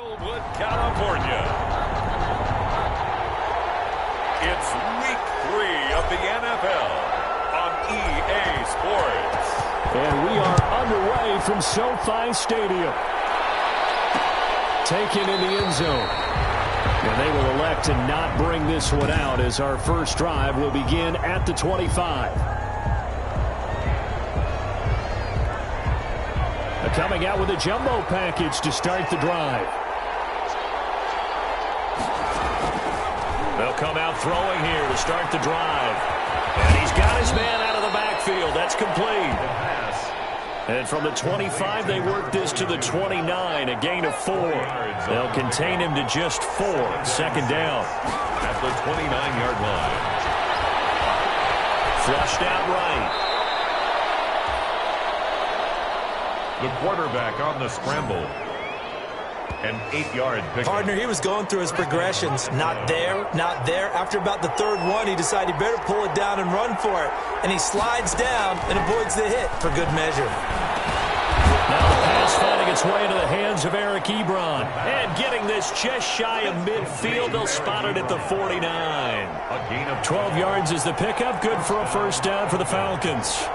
Inglewood, California. It's week 3 of the NFL on EA Sports. And we are underway from SoFi Stadium. Taken in the end zone. And they will elect to not bring this one out as our first drive will begin at the 25. Coming out with a jumbo package to start the drive. They'll come out throwing here to start the drive. And he's got his man out of the backfield. That's complete. And from the 25, they work this to the 29, a gain of 4. They'll contain him to just 4. Second down. At the 29-yard line. Flushed out right. The quarterback on the scramble. An 8-yard pick. Partner, he was going through his progressions. Not there, not there. After about the third one, he decided he better pull it down and run for it. And he slides down and avoids the hit for good measure. Now the pass finding its way into the hands of Eric Ebron. And getting this just shy of midfield. They'll spot it at the 49. A gain of 12 yards is the pickup. Good for a first down for the Falcons.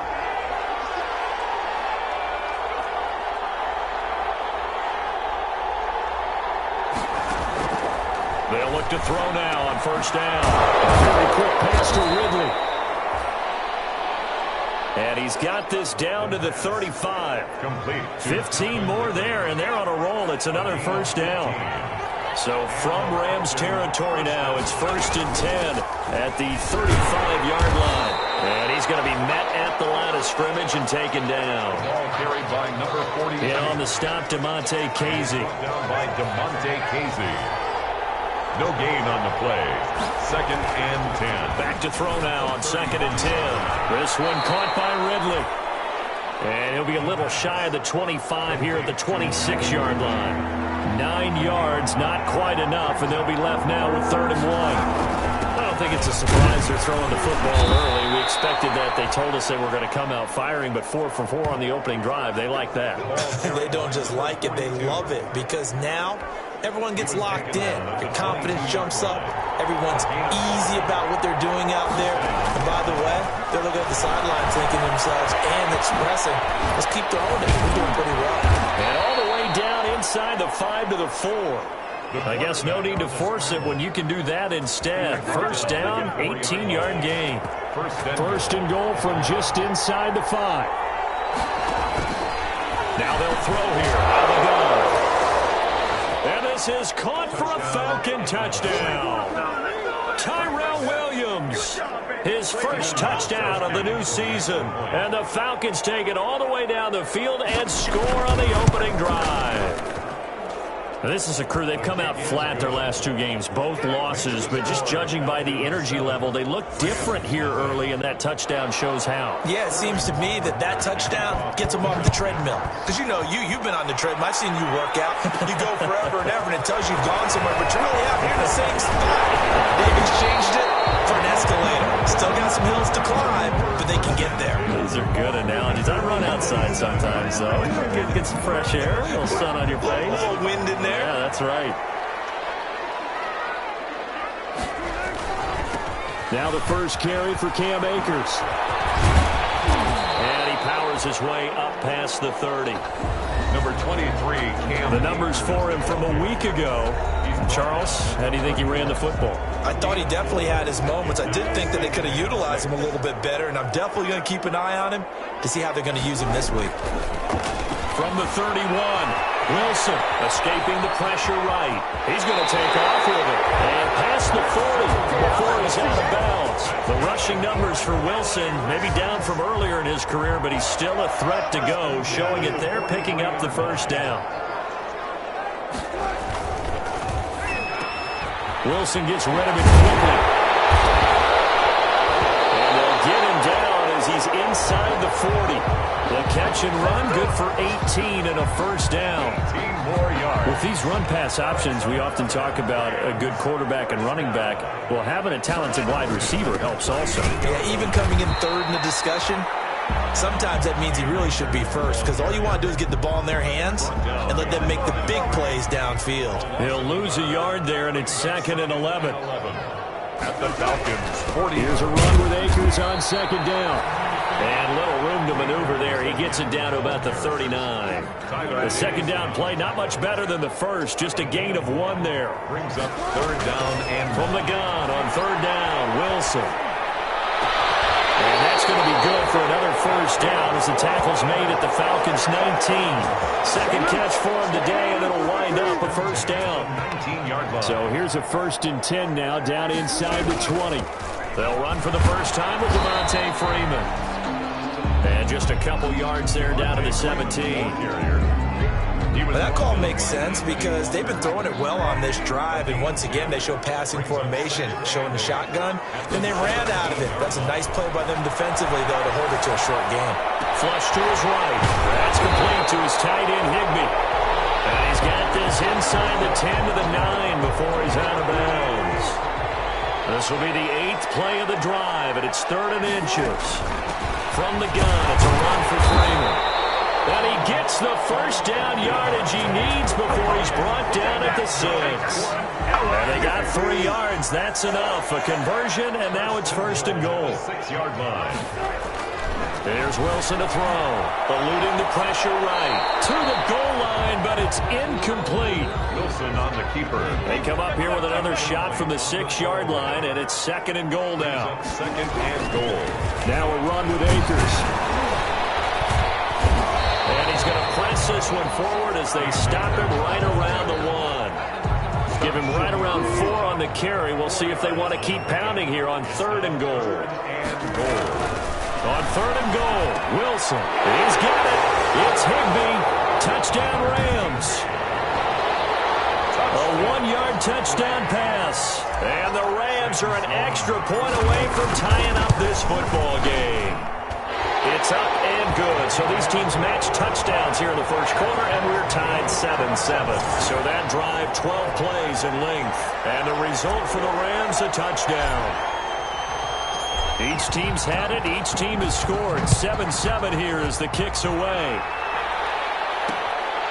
They'll look to throw now on first down. A very quick pass to Ridley. And he's got this down to the 35. Complete. 15 more there, and they're on a roll. It's another first down. So from Rams territory now, it's 1st and 10 at the 35-yard line. And he's going to be met at the line of scrimmage and taken down. Ball carried by number 40. And on the stop, Damontae Kazee. Down by Damontae Kazee. No gain on the play. 2nd and 10. Back to throw now on 2nd and 10. This one caught by Ridley. And he'll be a little shy of the 25 here at the 26-yard line. 9 yards, not quite enough, and they'll be left now with 3rd and 1. I don't think it's a surprise they're throwing the football early. We expected that. They told us they were going to come out firing, but 4 for 4 on the opening drive. They like that. They don't just like it, they love it, because now everyone gets locked in. Your confidence jumps up. Everyone's easy about what they're doing out there. And by the way, they're looking at the sidelines thinking to themselves and expressing, let's keep throwing it. We're doing pretty well. And all the way down inside the 5 to the 4. I guess no need to force it when you can do that instead. First down, 18-yard gain. First and goal from just inside the 5. Now they'll throw here. Out of the gun. And this is caught for a Falcon touchdown. Tyrell Williams, his first touchdown of the new season. And the Falcons take it all the way down the field and score on the opening drive. Now, this is a crew, they've come out flat their last 2 games, both losses, but just judging by the energy level, they look different here early, and that touchdown shows how. Yeah, it seems to me that touchdown gets them off the treadmill. Because, you know, you've been on the treadmill. I've seen you work out. You go forever and ever, and it tells you you've gone somewhere, but you're really out here in the same spot. They've exchanged it for an escalator. Still got some hills to climb, but they can get there. Those are good analogies. I run outside sometimes, though. Get some fresh air, a little sun on your face. A little wind in there. Yeah, that's right. Now the first carry for Cam Akers. And he powers his way up past the 30. Number 23, Cam. The numbers for him from a week ago. Charles, how do you think he ran the football? I thought he definitely had his moments. I did think that they could have utilized him a little bit better, and I'm definitely going to keep an eye on him to see how they're going to use him this week. From the 31, Wilson escaping the pressure right. He's going to take off with it. And past the 40 before he's out of bounds. The rushing numbers for Wilson, maybe down from earlier in his career, but he's still a threat to go, showing it there, picking up the first down. Wilson gets rid of it quickly. And they'll get him down as he's inside the 40. The catch and run, good for 18 and a first down. 18 more yards. With these run-pass options, we often talk about a good quarterback and running back. Well, having a talented wide receiver helps also. Yeah, even coming in third in the discussion, Sometimes that means he really should be first, because all you want to do is get the ball in their hands and let them make the big plays downfield. He'll lose a yard there, and it's 2nd and 11. At the Falcons, 40. Here's a run with Akers on 2nd down. And little room to maneuver there. He gets it down to about the 39. The 2nd down play, not much better than the first. Just a gain of 1 there. Brings up 3rd down and from the gun on 3rd down, Wilson. And that's going to be good for another 1st down as the tackle's made at the Falcons' 19. Second catch for him today, and it'll wind up a 1st down. 19-yard line. So here's a 1st and 10 now, down inside the 20. They'll run for the first time with Devontae Freeman. And just a couple yards there down to the 17. Well, that call makes sense because they've been throwing it well on this drive, and once again they show passing formation, showing the shotgun, and they ran out of it. That's a nice play by them defensively, though, to hold it to a short game. Flush to his right. That's complete to his tight end, Higbee. And he's got this inside the 10 to the 9 before he's out of bounds. This will be the 8th play of the drive, and it's 3rd and inches. From the gun, it's a run for Freeman. And he gets the 1st down yardage he needs before he's brought down at the 6. And they got 3 yards. That's enough. A conversion, and now it's 1st and goal. 6-yard line. There's Wilson to throw. Eluding the pressure right. To the goal line, but it's incomplete. Wilson on the keeper. They come up here with another shot from the 6-yard line, and it's 2nd and goal now. 2nd and goal. Now a run with Akers. And he's going to press this one forward as they stop him right around the 1. Give him right around 4 on the carry. We'll see if they want to keep pounding here on 3rd and goal. On 3rd and goal, Wilson. He's got it. It's Higbee. Touchdown, Rams. A 1-yard touchdown pass. And the Rams are an extra point away from tying up this football game. It's up and good. So these teams match touchdowns here in the 1st quarter, and we're tied 7-7. So that drive, 12 plays in length. And the result for the Rams, a touchdown. Each team's had it. Each team has scored. 7-7 here as the kick's away.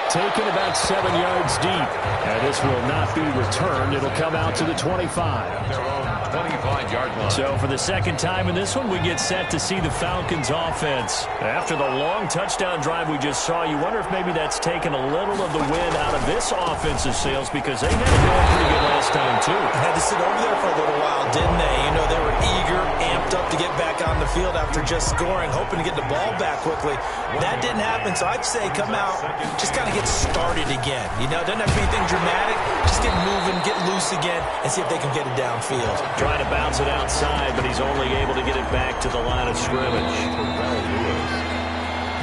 Taken about 7 yards deep. And this will not be returned. It'll come out to the 25. Their own 25-yard line. So for the 2nd time in this one, we get set to see the Falcons offense. After the long touchdown drive we just saw, you wonder if maybe that's taken a little of the wind out of this offensive sails, because they had it going pretty good last time too. Had to sit over there for a little while, didn't they? You know, they were eager, amped up to get back on the field after just scoring, hoping to get the ball back quickly. That didn't happen, so I'd say come out, just kind of get started again. You know, it doesn't have to be anything dramatic. Just get moving, get loose again, and see if they can get it downfield. Trying to bounce it outside, but he's only able to get it back to the line of scrimmage.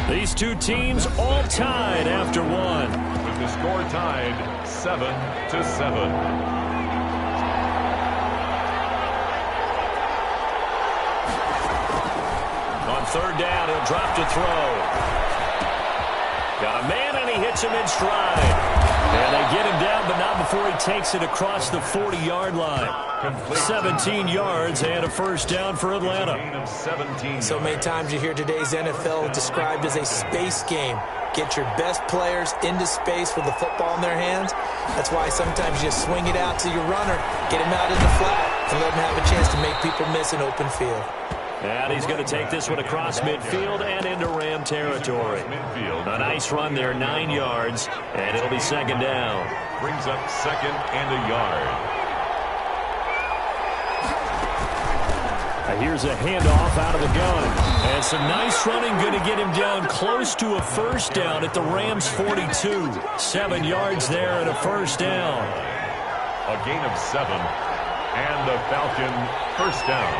These two teams all tied after 1. With the score tied 7-7. On 3rd down, he'll drop to throw. Got a man, and he hits him in stride. And they get him down, but not before he takes it across the 40-yard line. 17 yards and a 1st down for Atlanta. So many times you hear today's NFL described as a space game. Get your best players into space with the football in their hands. That's why sometimes you just swing it out to your runner, get him out in the flat, and let him have a chance to make people miss an open field. And he's going to take this one across midfield and into Ram territory. A nice run there, 9 yards, and it'll be 2nd down. Brings up 2nd and a yard. Here's a handoff out of the gun. And some nice running, going to get him down close to a 1st down at the Rams 42. 7 yards there and a 1st down. A gain of 7 and a Falcon 1st down.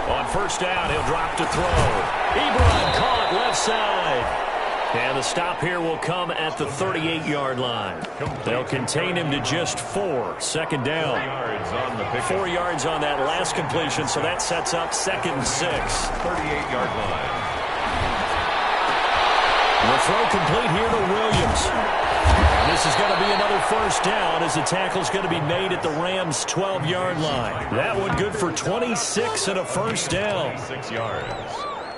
On 1st down, he'll drop to throw. Ebron caught left side. And the stop here will come at the 38-yard line. They'll contain him to just 4. 2nd down. 4 yards on that last completion, so that sets up 2nd and 6. 38-yard line. The throw complete here to Williams. And this is going to be another first down as the tackle's going to be made at the Rams' 12-yard line. That one good for 26 and a first down. 6 yards.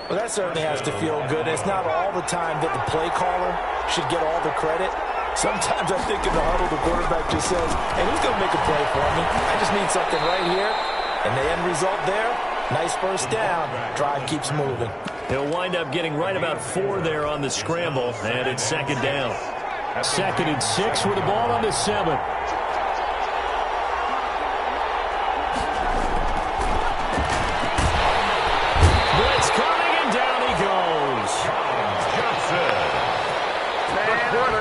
Well, that certainly has to feel good. It's not all the time that the play caller should get all the credit. Sometimes I think in the huddle, the quarterback just says, hey, who's going to make a play for me? I just need something right here. And the end result there, nice first down. Drive keeps moving. He'll wind up getting right about 4 there on the scramble, and it's second down. 2nd and 6 with the ball on the 7. Blitz coming, and down he goes.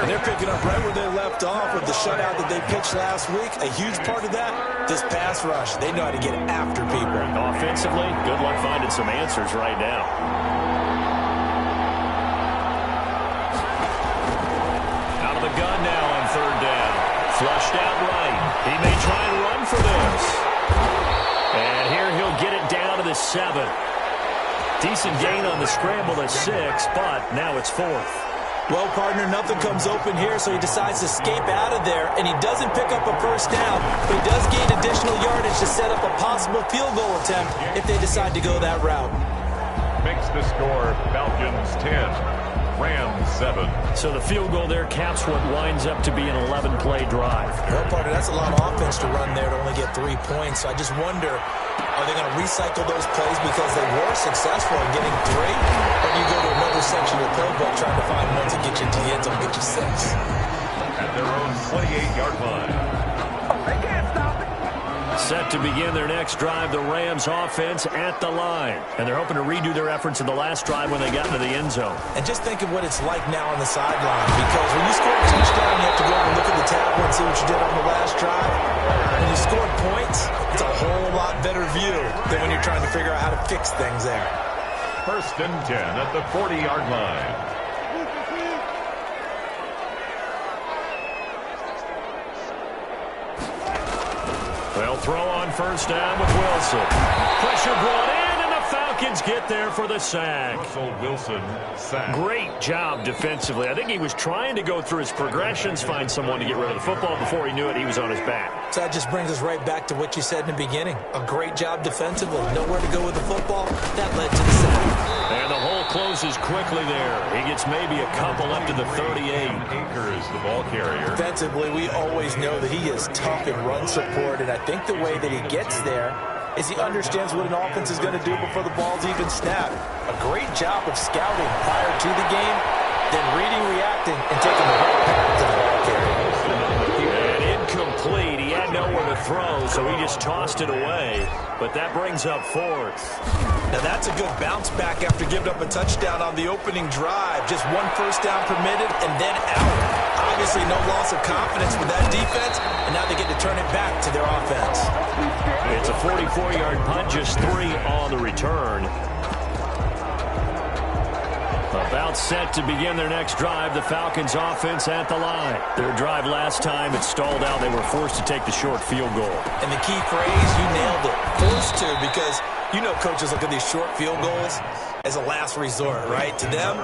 And they're picking up right where they left off with the shutout that they pitched last week. A huge part of that, this pass rush. They know how to get after people. Offensively, good luck finding some answers right now. Out of the gun now on 3rd down. Flushed out right. He may try and run for this. And here he'll get it down to the 7. Decent gain on the scramble to 6, but now it's 4th. Well, partner, nothing comes open here, so he decides to escape out of there, and he doesn't pick up a first down, but he does gain additional yardage to set up a possible field goal attempt if they decide to go that route. Makes the score Falcons 10, Rams 7. So the field goal there caps what winds up to be an 11-play drive. Well, partner, that's a lot of offense to run there to only get 3 points, so I just wonder, are they going to recycle those plays because they were successful in getting 3? Or do you go to another section of the playbook trying to find ones that get you to the end zone, get you 6? At their own 28-yard line. Set to begin their next drive, the Rams offense at the line. And they're hoping to redo their efforts in the last drive when they got into the end zone. And just think of what it's like now on the sideline, because when you score a touchdown, you have to go over and look at the tablet and see what you did on the last drive. When you scored points, it's a whole lot better view than when you're trying to figure out how to fix things there. 1st and 10 at the 40-yard line. They'll throw on 1st down with Wilson. Pressure brought in, and the Falcons get there for the sack. Russell Wilson, sack. Great job defensively. I think he was trying to go through his progressions, find someone to get rid of the football. Before he knew it, he was on his back. So that just brings us right back to what you said in the beginning. A great job defensively. Nowhere to go with the football. That led to the sack. And the hole closes quickly there. He gets maybe a couple up to the 38. Anchor is the ball carrier. Defensively, we always know that he is tough in run support, and I think the way that he gets there is he understands what an offense is going to do before the ball's even snapped. A great job of scouting prior to the game, then reading, reacting, and taking the right path to the ball carrier. And incomplete. He had nowhere to throw, so he just tossed it away. But that brings up 4th. Now that's a good bounce back after giving up a touchdown on the opening drive. Just 1 first down permitted and then out. Obviously no loss of confidence with that defense, and now they get to turn it back to their offense. It's a 44-yard punt, just 3 on the return. About set to begin their next drive, the Falcons offense at the line. Their drive last time, it stalled out. They were forced to take the short field goal. And the key phrase, you nailed it. Forced to, because you know coaches look at these short field goals as a last resort, right? To them,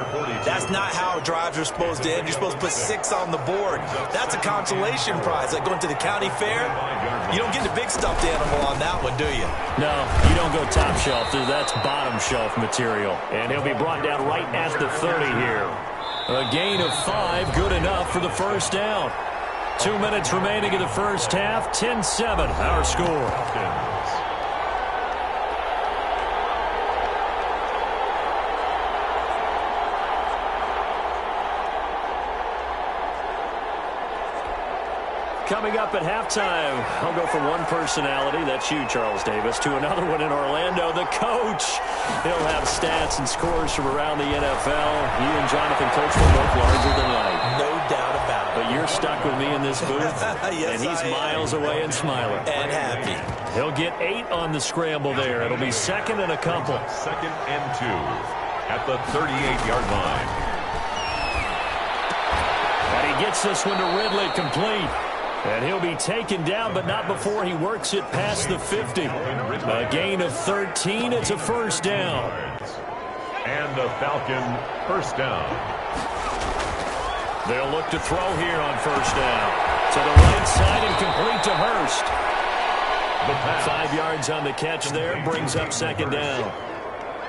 that's not how drives are supposed to end. You're supposed to put 6 on the board. That's a consolation prize. Like going to the county fair, you don't get the big stuffed animal on that one, do you? No, you don't go top shelf. That's bottom shelf material. And he'll be brought down right at the 30 here. A gain of 5, good enough for the first down. 2 minutes remaining in the first half, 10-7, our score. Coming up at halftime, I'll go from one personality, that's you, Charles Davis, to another one in Orlando, the coach. He'll have stats and scores from around the NFL. You and Jonathan Coach were both larger than life. No doubt about it. But you're stuck with me in this booth, yes, and he's miles away and smiling. And happy. He'll get 8 on the scramble there. It'll be 2nd and a couple. 2nd and 2 at the 38-yard line. And he gets this one to Ridley, complete. And he'll be taken down, but not before he works it past the 50. A gain of 13. It's a first down. And a Falcon first down. They'll look to throw here on first down. To the right side and complete to Hurst. 5 yards on the catch there, brings up second down.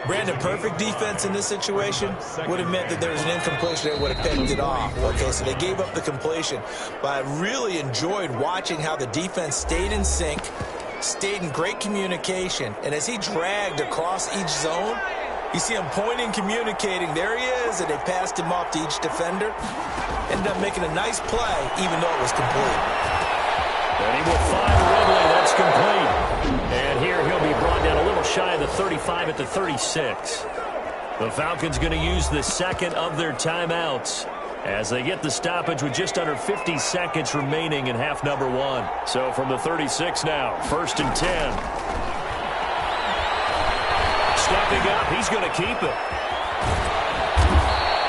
Brandon, perfect defense in this situation would have meant that there was an incompletion that would have picked it off. Okay, so they gave up the completion. But I really enjoyed watching how the defense stayed in sync, stayed in great communication, and as he dragged across each zone, you see him pointing, communicating. There he is, and they passed him off to each defender. Ended up making a nice play, even though it was complete. And he will find Ridley. That's complete. And here he'll be brought down a little shy of the 35 at the 36. The Falcons going to use the second of their timeouts as they get the stoppage with just under 50 seconds remaining in half number 1. So from the 36 now, 1st and 10. Stepping up, he's going to keep it.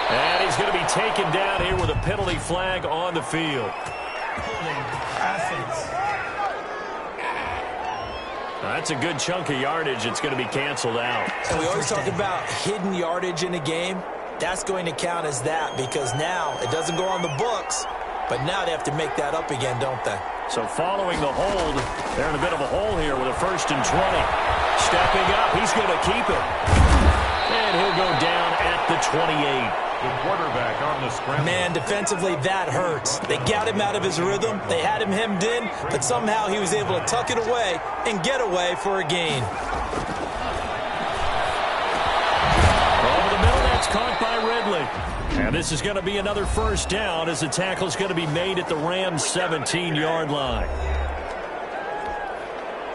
And he's going to be taken down here with a penalty flag on the field. That's a good chunk of yardage. It's going to be canceled out. And we always talk about hidden yardage in a game. That's going to count as that because now it doesn't go on the books, but now they have to make that up again, don't they? So following the hold, they're in a bit of a hole here with a 1st and 20. Stepping up, he's going to keep it. And he'll go down at the 28. The quarterback on the scramble. Man, defensively, that hurts. They got him out of his rhythm. They had him hemmed in, but somehow he was able to tuck it away and get away for a gain. Over the middle, that's caught by Ridley. And this is going to be another first down as the tackle's going to be made at the Rams' 17-yard line.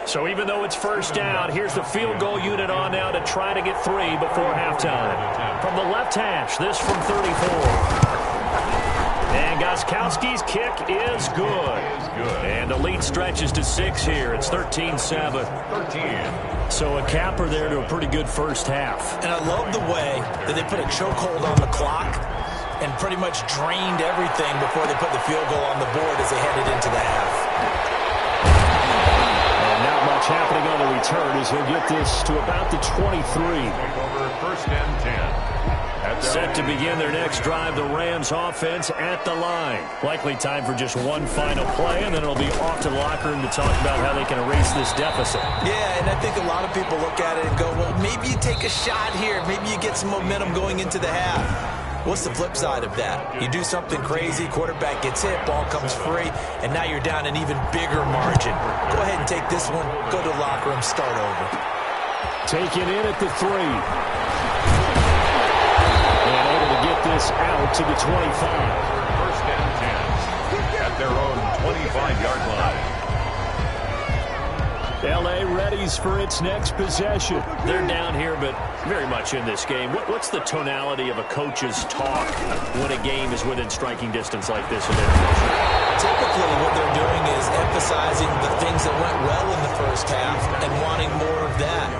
So even though it's first down, here's the field goal unit on now to try to get 3 before halftime. From the left hash, this from 34. And Gostkowski's kick is good. And the lead stretches to 6 here. It's 13-7. 13. So a capper there to a pretty good first half. And I love the way that they put a chokehold on the clock and pretty much drained everything before they put the field goal on the board as they headed into the half. Happening on the return as he'll get this to about the 23. Over 1st and 10. Set to begin their next drive, the Rams offense at the line. Likely time for just one final play, and then it'll be off to the locker room to talk about how they can erase this deficit. Yeah, and I think a lot of people look at it and go, well, maybe you take a shot here. Maybe you get some momentum going into the half. What's the flip side of that? You do something crazy, quarterback gets hit, ball comes free, and now you're down an even bigger margin. Go ahead and take this one, go to the locker room, start over. Taken in at the 3. And able to get this out to the 25. 1st and 10 at their own 25-yard line. L.A. readies for its next possession. They're down here, but very much in this game. What's the tonality of a coach's talk when a game is within striking distance like this? Typically, what they're doing is emphasizing the things that went well in the first half and wanting more of that.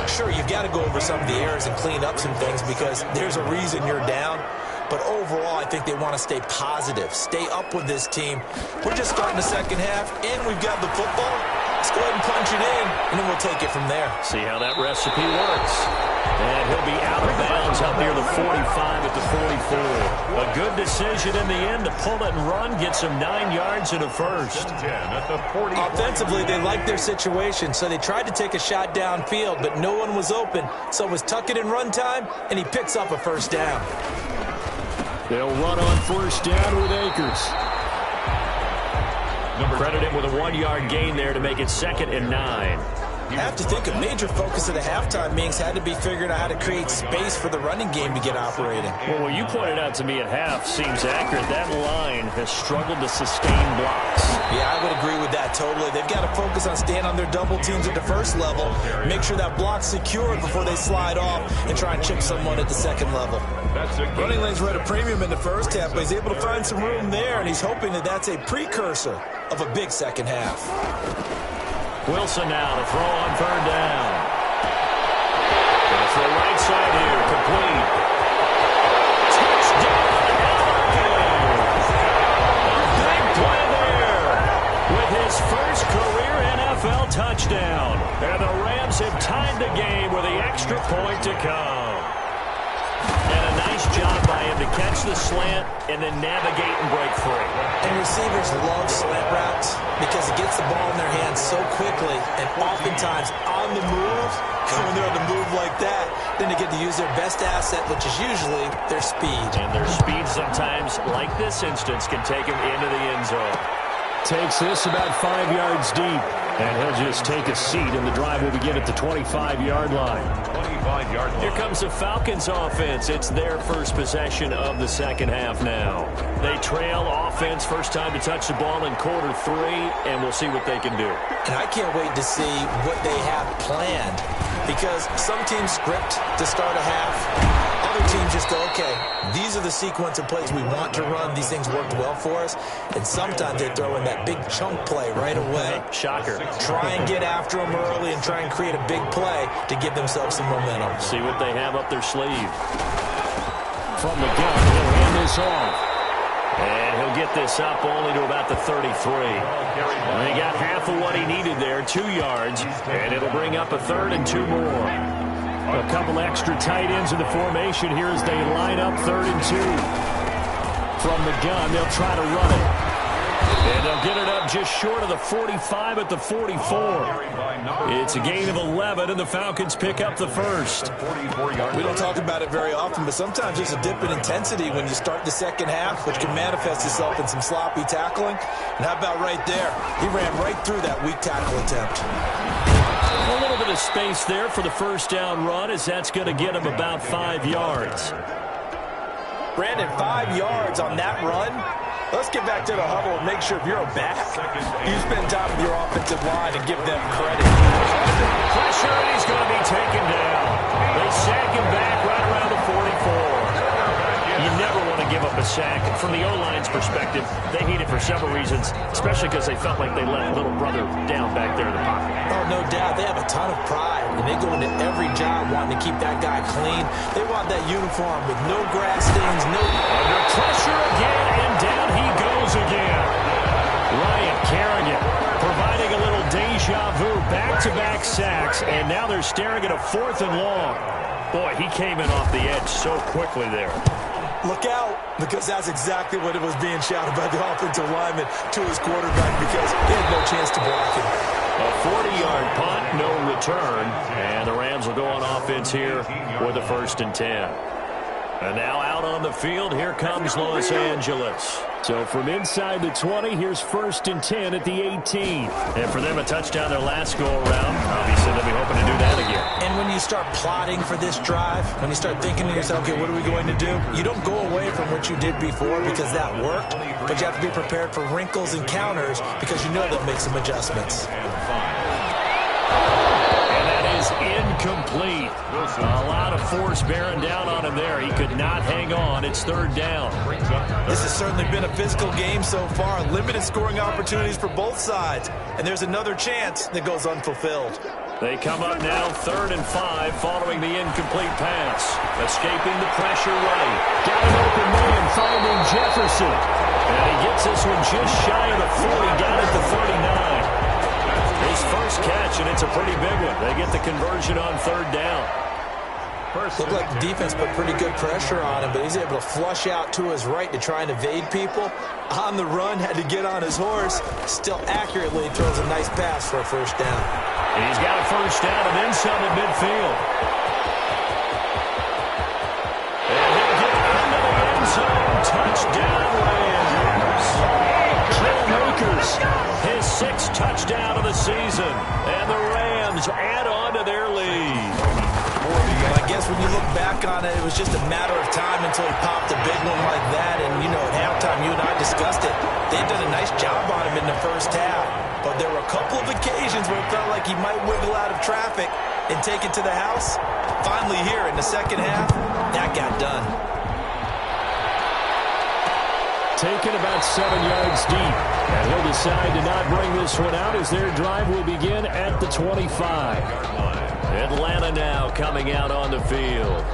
Sure, you've got to go over some of the errors and clean up some things because there's a reason you're down. But overall, I think they want to stay positive, stay up with this team. We're just starting the second half, and we've got the football. Let's go ahead and punch it in, and then we'll take it from there. See how that recipe works. And he'll be out of bounds up near the 45 at the 44. A good decision in the end to pull it and run, get some 9 yards and a first. 10 at the 40. Offensively, they liked their situation, so they tried to take a shot downfield, but no one was open. So it was tuck it and run time, and he picks up a first down. They'll run on first down with Akers. Credit him with a 1-yard gain there to make it 2nd and 9. I have to think a major focus of the halftime meetings had to be figuring out how to create space for the running game to get operating. Well, what you pointed out to me at half seems accurate. That line has struggled to sustain blocks. Yeah, I would agree with that totally. They've got to focus on staying on their double teams at the first level, make sure that block's secured before they slide off and try and chip someone at the second level. Running lanes were at a premium in the first half, but he's able to find some room there, and he's hoping that that's a precursor of a big second half. Wilson now to throw on 3rd down. That's the right side here, complete. Touchdown, a big play there with his first career NFL touchdown. And the Rams have tied the game with the extra point to come. And a nice job by him to catch the slant and then navigate and break free. And receivers love slant routes because it gets the ball in their hands so quickly and oftentimes on the move. When they're on the move like that, then they get to use their best asset, which is usually their speed. And their speed sometimes, like this instance, can take them into the end zone. Takes this about 5 yards deep. And he'll just take a seat, and the drive will begin at the 25-yard line. 25-yard line. Here comes the Falcons offense. It's their first possession of the second half now. They trail offense, first time to touch the ball in quarter 3, and we'll see what they can do. And I can't wait to see what they have planned, because some teams script to start a half. Other teams just go, okay, these are the sequence of plays we want to run. These things worked well for us. And sometimes they throw in that big chunk play right away. Shocker. Try and get after them early and try and create a big play to give themselves some momentum. See what they have up their sleeve. From the gun, he'll hand this off. And he'll get this up only to about the 33. And he got half of what he needed there, 2 yards. And it'll bring up a 3rd and 2 more. A couple extra tight ends in the formation here as they line up 3rd and 2. From the gun, they'll try to run it. And they'll get it up just short of the 45 at the 44. It's a gain of 11, and the Falcons pick up the first. We don't talk about it very often, but sometimes there's a dip in intensity when you start the second half, which can manifest itself in some sloppy tackling. And how about right there? He ran right through that weak tackle attempt. A little bit of space there for the first down run, as that's going to get him about 5 yards. Brandon, 5 yards on that run. Let's get back to the huddle and make sure if you're a back, you spend time with your offensive line and give them credit. Pressure, and he's going to be taken down. They sack him back right around the 44. You never want to give up a sack. From the O-line's perspective, they hate it for several reasons, especially because they felt like they let little brother down back there in the pocket. Oh, no doubt. They have a ton of pride, and they go into every job wanting to keep that guy clean. They want that uniform with no grass stains, no... Under pressure again, and down he goes again. Ryan Kerrigan providing a little deja vu, back-to-back sacks, and now they're staring at a 4th and long. Boy, he came in off the edge so quickly there. Look out, because that's exactly what it was being shouted by the offensive lineman to his quarterback, because he had no chance to block it. A 40-yard punt, no return, and the Rams will go on offense here with the 1st and 10. And now out on the field, here comes Los Angeles. So from inside the 20, here's 1st and 10 at the 18. And for them, a touchdown their last go-around. Obviously, they'll be hoping to do that again. And when you start plotting for this drive, when you start thinking to yourself, okay, what are we going to do? You don't go away from what you did before because that worked, but you have to be prepared for wrinkles and counters because you know they'll make some adjustments. Incomplete. A lot of force bearing down on him there. He could not hang on. It's 3rd down. This has certainly been a physical game so far. Limited scoring opportunities for both sides. And there's another chance that goes unfulfilled. They come up now 3rd and 5 following the incomplete pass. Escaping the pressure right. Got an open man finding Jefferson. And he gets this one just shy of the 40 down at the 39. His first catch, and it's a pretty big one. They get the conversion on 3rd down. Looked like the defense put pretty good pressure on him, but he's able to flush out to his right to try and evade people. On the run, had to get on his horse. Still accurately throws a nice pass for a 1st down. And he's got a 1st down and then some at midfield. And he'll get into the end zone. Touchdown, Rams. Makers, his 6th touchdown of the season, and the Rams add on to their lead. I guess when you look back on it, it was just a matter of time until he popped a big one like that, and you know, at halftime, you and I discussed it. They've done a nice job on him in the first half, but there were a couple of occasions where it felt like he might wiggle out of traffic and take it to the house. Finally here in the second half, that got done. Taken about 7 yards deep. And he'll decide to not bring this one out as their drive will begin at the 25. Atlanta now coming out on the field.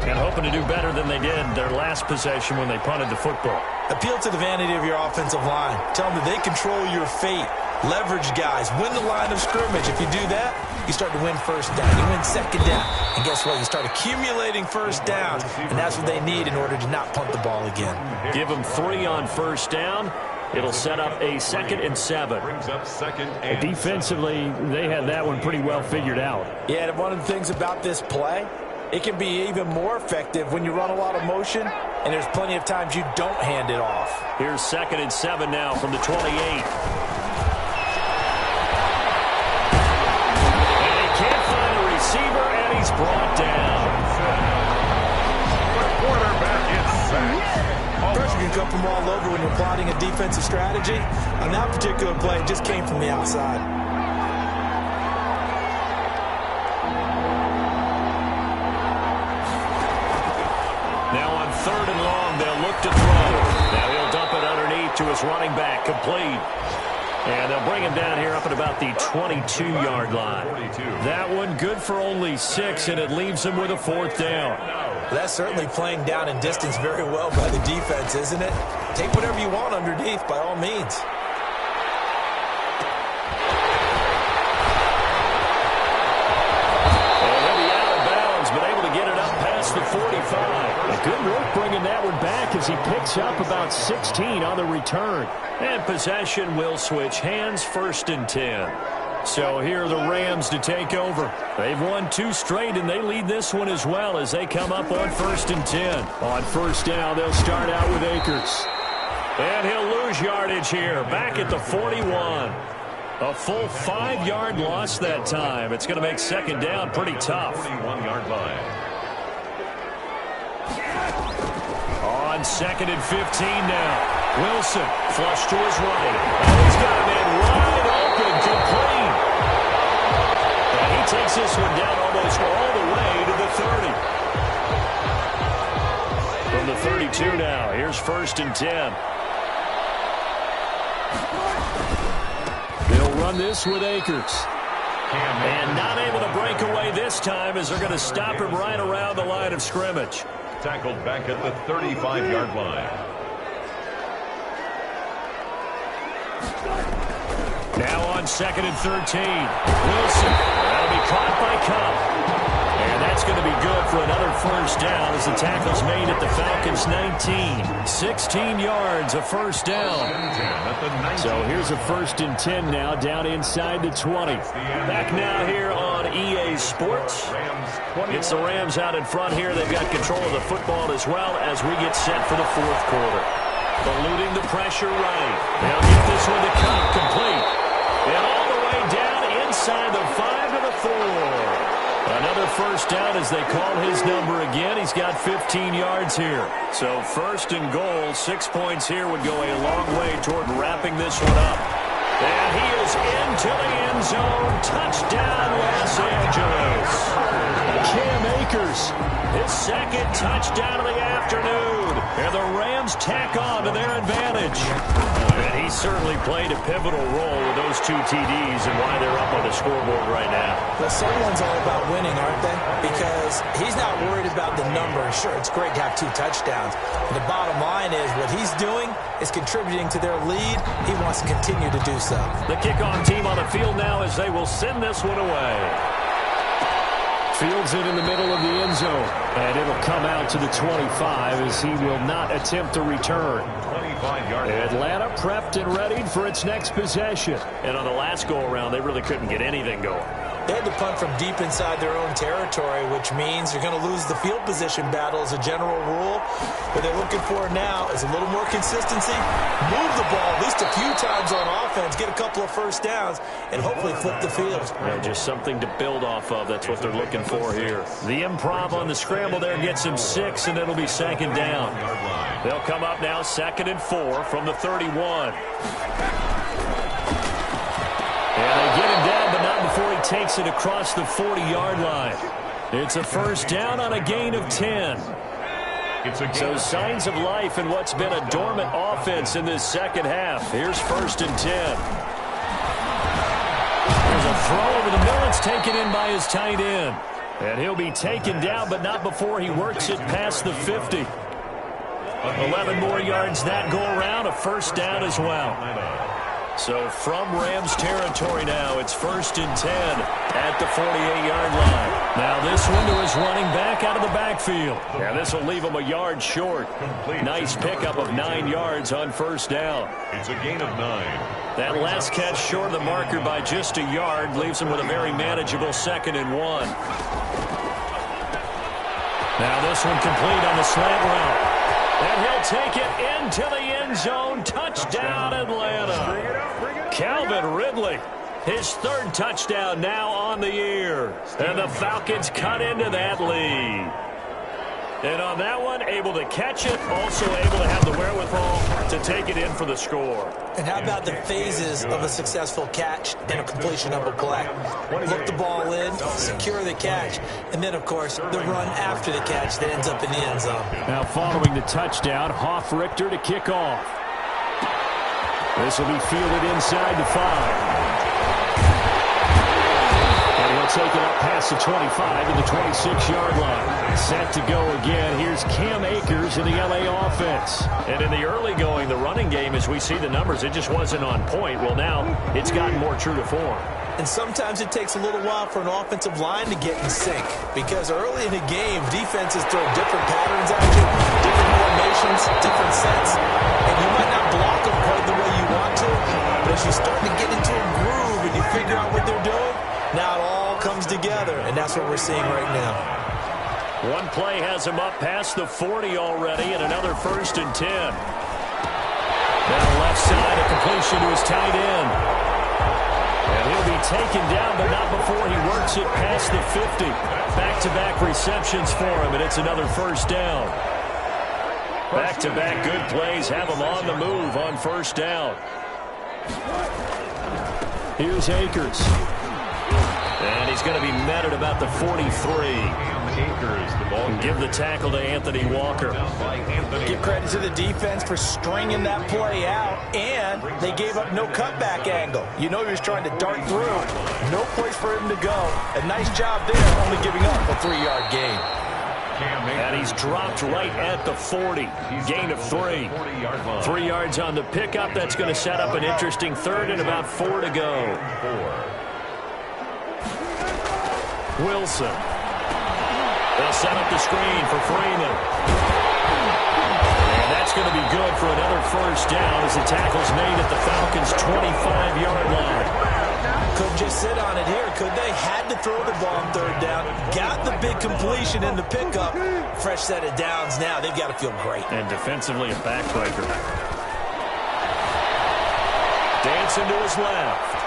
And hoping to do better than they did their last possession when they punted the football. Appeal to the vanity of your offensive line. Tell them that they control your fate. Leverage guys. Win the line of scrimmage. If you do that, you start to win first down. You win second down. And guess what? You start accumulating first downs. And that's what they need in order to not punt the ball again. Give them 3 on first down. It'll set up a 2nd and 7. Brings up 2nd and Defensively, they had that one pretty well figured out. Yeah, and one of the things about this play, it can be even more effective when you run a lot of motion, and there's plenty of times you don't hand it off. Here's 2nd and 7 now from the 28. And they can't find a receiver, and he's brought down. the quarterback is sacked. Pressure can come from all over when you're plotting a defensive strategy. On that particular play, it just came from the outside. Now on 3rd and long, they'll look to throw. Now he'll dump it underneath to his running back, complete. And they'll bring him down here up at about the 22-yard line. That one good for only 6, and it leaves him with a 4th down. That's certainly playing down in distance very well by the defense, isn't it? Take whatever you want underneath, by all means. And he'll be out of bounds, but able to get it up past the 45. Good work bringing that one back as he picks up about 16 on the return. And possession will switch hands, 1st and 10. So here are the Rams to take over. They've won 2 straight, and they lead this one as well as they come up on 1st and 10. On 1st down, they'll start out with Akers. And he'll lose yardage here, back at the 41. A full 5-yard loss that time. It's going to make 2nd down pretty tough. 41-yard line. On 2nd and 15 now. Wilson, flush to his right. Oh, he's got a man wide open, complete. And he takes this one down almost all the way to the 30. From the 32 now, here's 1st and 10. They'll run this with Akers. And not able to break away this time as they're going to stop him right around the line of scrimmage. Tackled back at the 35-yard line. Now on 2nd and 13. Wilson. That'll be caught by Cup. And that's going to be good for another 1st down as the tackle's made at the Falcons' 19. 16 yards, a 1st down. So here's a 1st and 10 now down inside the 20. Back now here on EA Sports. It's the Rams out in front here. They've got control of the football as well as we get set for the 4th quarter. Eluding the pressure right. They'll get this one to Cup, complete. And all the way down inside the 5 to the 4. Another 1st down as they call his number again. He's got 15 yards here. So 1st and goal, 6 points here would go a long way toward wrapping this one up. And he is into the end zone. Touchdown, Los Angeles. Cam Akers, his 2nd touchdown of the afternoon. And the Rams tack on to their advantage. And he certainly played a pivotal role with those 2 TDs and why they're up on the scoreboard right now. Well, someone's all about winning, aren't they? Because he's not worried about the number. Sure, it's great to have 2 touchdowns. But the bottom line is what he's doing is contributing to their lead. He wants to continue to do so. The kickoff team on the field now as they will send this one away. Fields it in the middle of the end zone. And it'll come out to the 25 as he will not attempt to return. 25-yard line. Atlanta prepped and ready for its next possession. And on the last go-around, they really couldn't get anything going. They had to punt from deep inside their own territory, which means you're going to lose the field position battle as a general rule. What they're looking for now is a little more consistency, move the ball at least a few times on offense, get a couple of 1st downs, and hopefully flip the field. Yeah, just something to build off of. That's what they're looking for here. The improv on the scramble there gets him 6, and it'll be 2nd down. They'll come up now 2nd and 4 from the 31. And they get him down, but not before he takes it across the 40-yard line. It's a 1st down on a gain of 10. So signs of life in what's been a dormant offense in this 2nd half. Here's 1st and 10. There's a throw over the middle. It's taken in by his tight end. And he'll be taken down, but not before he works it past the 50. 11 more yards that go around, a first down as well. So from Rams territory now, it's 1st and 10 at the 48-yard line. Now this one to his running back out of the backfield. And this will leave him a yard short. Nice pickup of 9 yards on first down. It's a gain of 9. That last catch short of the marker by just a yard leaves him with a very manageable 2nd and 1. Now this one complete on the slant route. And he'll take it into the end zone. Touchdown, Atlanta. Calvin Ridley, his 3rd touchdown now on the year. And the Falcons cut into that lead. And on that one, able to catch it, also able to have the wherewithal to take it in for the score. And how about the phases of a successful catch and a completion of a play? Look the ball in, secure the catch, and then, of course, the run after the catch that ends up in the end zone. Now following the touchdown, Hoff-Richter to kick off. This will be fielded inside the 5. Take it up past the 25 to the 26-yard line. Set to go again. Here's Cam Akers in the L.A. offense. And in the early going, the running game, as we see the numbers, it just wasn't on point. Well, now it's gotten more true to form. And sometimes it takes a little while for an offensive line to get in sync. Because early in the game, defenses throw different patterns at you, different formations, different sets. And you might not block them quite the way you want to. But as you start to get into a groove and you figure out what they're doing, now it all comes together, and that's what we're seeing right now. One play has him up past the 40 already, and another 1st and 10. Now left side, a completion to his tight end. And he'll be taken down, but not before he works it past the 50. Back-to-back receptions for him, and it's another 1st down. Back-to-back good plays have him on the move on 1st down. Here's Akers. And he's going to be met at about the 43. Give the tackle to Anthony Walker. Give credit to the defense for stringing that play out, and they gave up no cutback angle. You know he was trying to dart through. No place for him to go. A nice job there, only giving up a 3-yard gain. And he's dropped right at the 40. Gain of 3. 3 yards on the pickup. That's going to set up an interesting 3rd and about 4 to go. Wilson. They'll set up the screen for Freeman. And that's going to be good for another 1st down as the tackle's made at the Falcons' 25-yard line. Couldn't just sit on it here, could they? Had to throw the ball on 3rd down. Got the big completion in the pickup. Fresh set of downs now. They've got to feel great. And defensively a backbreaker. Dancing to his left.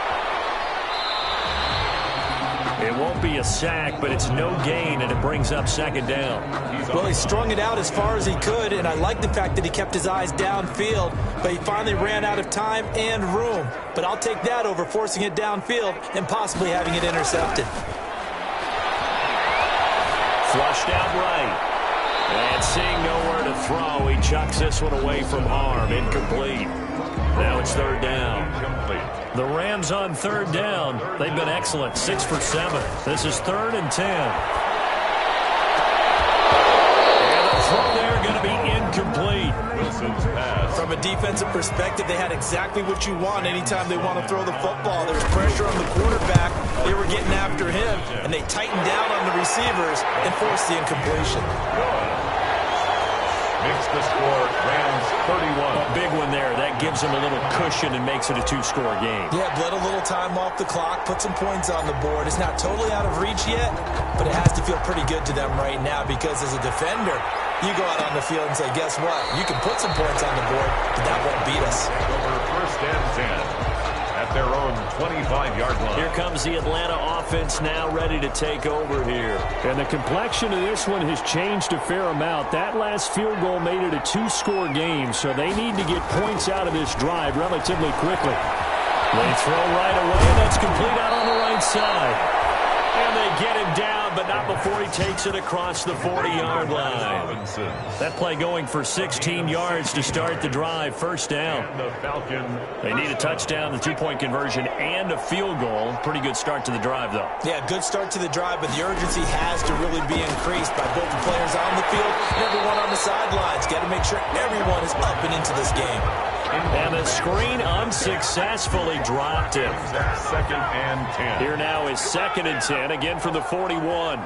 It won't be a sack, but it's no gain, and it brings up 2nd down. Well, he strung it out as far as he could, and I like the fact that he kept his eyes downfield, but he finally ran out of time and room. But I'll take that over forcing it downfield and possibly having it intercepted. Flushed out right. And seeing nowhere to throw, he chucks this one away from harm. Incomplete. Now it's 3rd down. The Rams on 3rd down. They've been excellent. 6 for 7. This is 3rd and 10. And the throw there going to be incomplete. Wilson's pass. From a defensive perspective, they had exactly what you want anytime they want to throw the football. There's pressure on the quarterback. They were getting after him, and they tightened down on the receivers and forced the incompletion. Makes the score Rams 31. A big one there. That gives them a little cushion and makes it a 2-score game. Yeah, bled a little time off the clock, put some points on the board. It's not totally out of reach yet, but it has to feel pretty good to them right now because as a defender, you go out on the field and say, guess what? You can put some points on the board, but that won't beat us. Over 1st and 10 at their own 25-yard line. Here comes the Atlanta offense now ready to take over here. And the complexion of this one has changed a fair amount. That last field goal made it a 2-score game, so they need to get points out of this drive relatively quickly. They throw right away, and that's complete out on the right side. And they get him down but not before he takes it across the 40-yard line. That play going for 16 yards to start the drive. First down. They need a touchdown, the two-point conversion, and a field goal. Pretty good start to the drive, though. Yeah, good start to the drive, but the urgency has to really be increased by both the players on the field and everyone on the sidelines. Got to make sure everyone is up and into this game. And the screen unsuccessfully dropped it. Second and 10. Here now is 2nd and 10, again from the 41.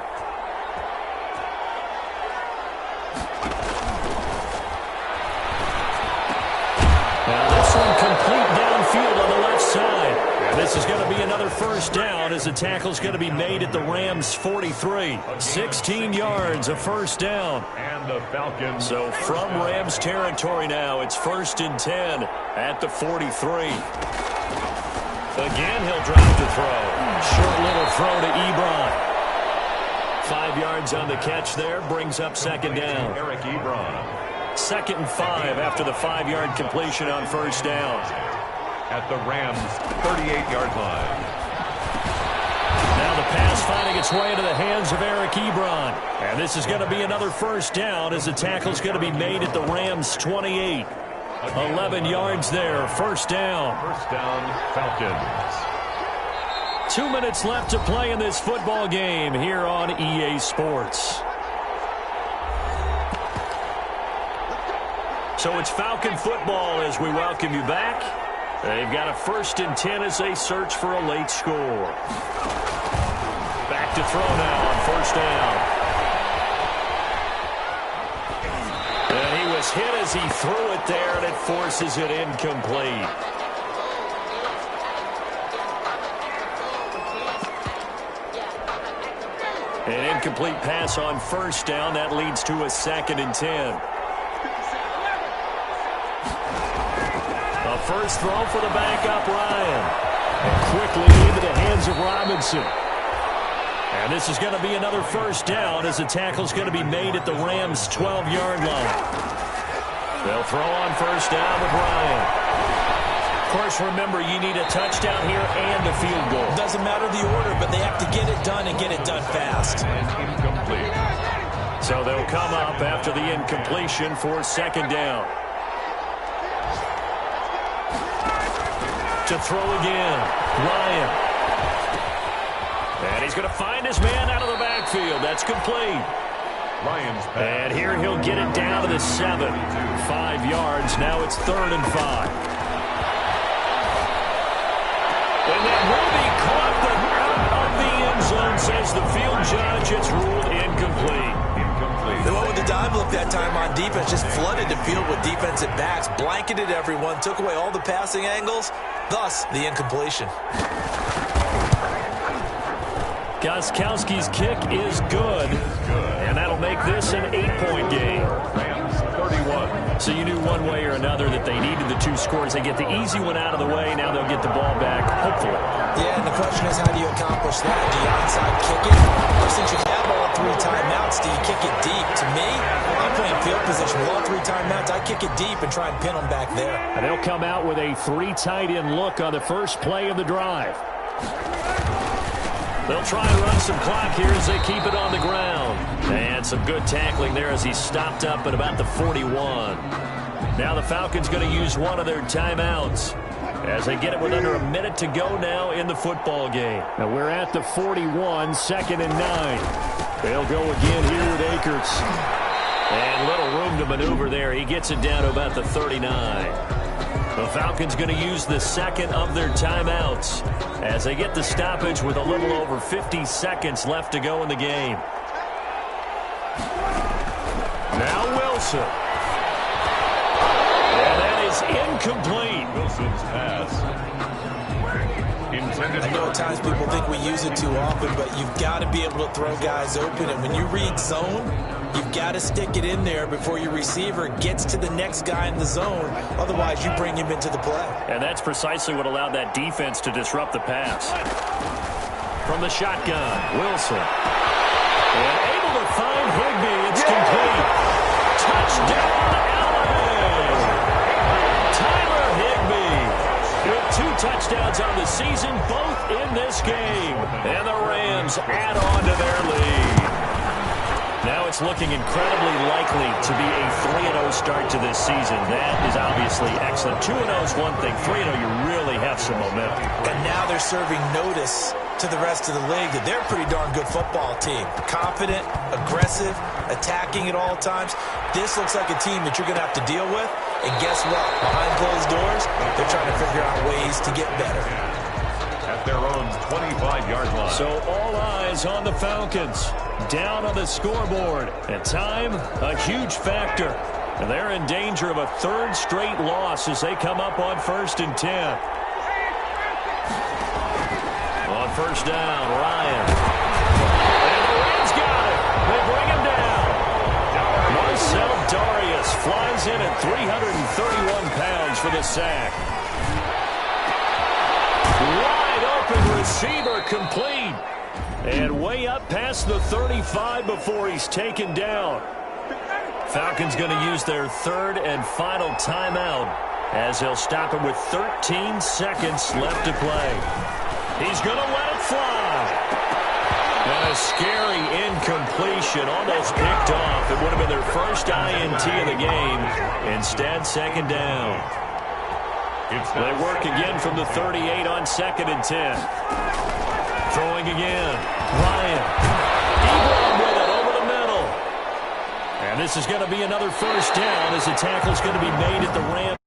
Now this one complete downfield on the left side. And this is going to be another first down as the tackle's going to be made at the Rams' 43. 16 yards, a first down. And the Falcons. So from Rams territory now, it's 1st and 10 at the 43. Again, he'll drop the throw. Short little throw to Ebron. 5 yards on the catch there, brings up 2nd down. Eric Ebron. 2nd and 5 after the 5-yard completion on first down. At the Rams' 38-yard line. Now the pass finding its way into the hands of Eric Ebron. And this is going to be another first down as the tackle's going to be made at the Rams' 28. 11 yards there, first down. First down, Falcons. 2 minutes left to play in this football game here on EA Sports. So it's Falcon football as we welcome you back. They've got a 1st and 10 as they search for a late score. Back to throw now on first down. And he was hit as he threw it there, and it forces it incomplete. An incomplete pass on first down. That leads to a 2nd and 10. A first throw for the backup, Ryan. And quickly into the hands of Robinson. And this is going to be another first down as the tackle's going to be made at the Rams' 12-yard line. They'll throw on first down with Ryan. Of course, remember, you need a touchdown here and a field goal. Doesn't matter the order, but they have to get it done and get it done fast. And incomplete. So they'll come up after the incompletion for 2nd down. To throw again, Ryan. And he's going to find his man out of the backfield. That's complete. Lions pass. And here he'll get it down to the 7. 5 yards. Now it's 3rd and 5. And that will be caught, but out of the end zone, says the field judge. It's ruled incomplete. They went with the dive look that time on defense, just flooded the field with defensive backs, blanketed everyone, took away all the passing angles, thus the incompletion. Gostkowski's kick is good, and that'll make this an 8-point game. Rams 31. So you knew one way or another that they needed the 2 scores. They get the easy one out of the way. Now they'll get the ball back, hopefully. Yeah, and the question is, how do you accomplish that? Do you onside kick it? Or since you have all 3 timeouts, do you kick it deep? To me, I'm playing field position with all 3 timeouts. I kick it deep and try and pin them back there. And they'll come out with a 3 tight end look on the first play of the drive. They'll try and run some clock here as they keep it on the ground. And some good tackling there as he stopped up at about the 41. Now the Falcons going to use one of their timeouts as they get it with under a minute to go now in the football game. Now we're at the 41, 2nd and 9. They'll go again here with Akers. And little room to maneuver there. He gets it down to about the 39. The Falcons going to use the 2nd of their timeouts as they get the stoppage with a little over 50 seconds left to go in the game. Now Wilson. And that is incomplete. Wilson's pass. Intended. I know at times people think we use it too often, but you've got to be able to throw guys open. And when you read zone, you've got to stick it in there before your receiver gets to the next guy in the zone. Otherwise, you bring him into the play. And that's precisely what allowed that defense to disrupt the pass. From the shotgun, Wilson. And able to find Higbee. It's complete. Touchdown, Alabama. Tyler Higbee with 2 touchdowns on the season, both in this game. And the Rams add on to their lead. Now it's looking incredibly likely to be a 3-0 start to this season. That is obviously excellent. 2-0 is one thing. 3-0, you really have some momentum. And now they're serving notice to the rest of the league that they're a pretty darn good football team. Confident, aggressive, attacking at all times. This looks like a team that you're going to have to deal with. And guess what? Behind closed doors, they're trying to figure out ways to get better. At their own 25-yard line. So all eyes on the Falcons. Down on the scoreboard. And time, a huge factor. And they're in danger of a third straight loss as they come up on 1st and 10. On first down, Ryan. And the Rams got it. They bring him down. Marcel Darius flies in at 331 pounds for the sack. Wide open receiver complete. And way up past the 35 before he's taken down. Falcons going to use their third and final timeout as they'll stop it with 13 seconds left to play. He's going to let it fly. And a scary incompletion, almost picked off. It would have been their first INT of the game. Instead, second down. They work again from the 38 on 2nd and 10. Throwing again. Ryan. Ebron with it over the middle. And this is going to be another first down as the tackle's going to be made at the Rams.